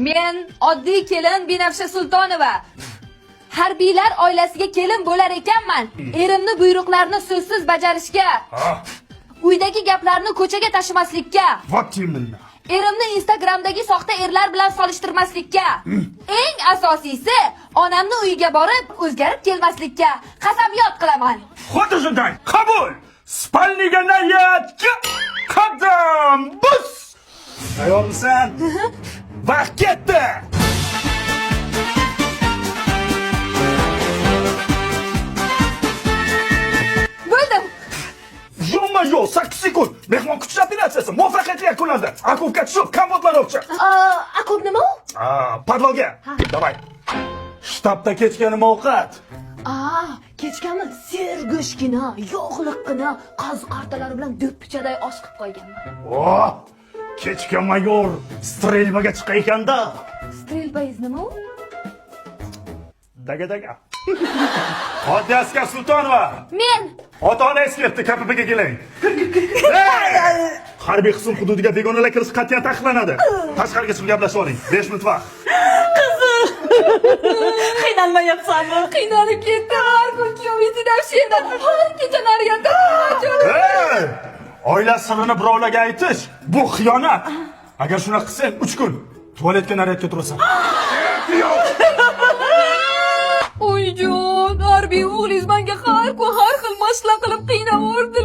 Men oddiy kelin Binafsha Sultonova. Harbiylar oilasiga kelin bo'lar ekanman. Erimni buyruqlarini so'zsiz bajarishga, uydagi gaplarni ko'chaga tashimaslikka, erimni Instagramdagi soxta erlar bilan solishtirmaslikka, eng asosiysi onamni uyiga borib o'zgarib kelmaslikka qasamyod qilaman. Xuddi shunday. Qabul. Spalniga nayatga qadam bus. Tayyormisan? Vaqt ketdi. Bo'ldim. Yo'q, 8 sekund. Mehmon kutish operatsiyasi muvaffaqiyatli yakunlandi. Akubga tushib, kompotlanovchi. Akub nima u? Podloga. Davay. Shtabda kechga nima ovqat? Kechgami sergo'shgina, yog'liqqina qoz-qartalar bilan do'ppichaday osh qilib qo'yganman. Kechga mayor strelbaga chiqar ekanda. Strelbangiz nima u? Daga. Xodiyaska Sultonova. Men Ota-onangiz ketdi, KPPga keling. Harbiy qism hududiga begonalar kirish qat'iyan taqiqlanadi. Tashqariga chiqib gaplashib oling. 5 minut vaqt. qiynalmayapsanmi? Qiynalib ketdim. Har kun kuyovingizdan Binafshadan har kecha nariyada. Oila sirini birovlarga aytish bu xiyonat. Agar shuni qilsang 3 kun tualetga nariyatga turasan. Oyjon, harbiy o'g'lingiz menga har kun har xil mashqlar qilib qiynavordi.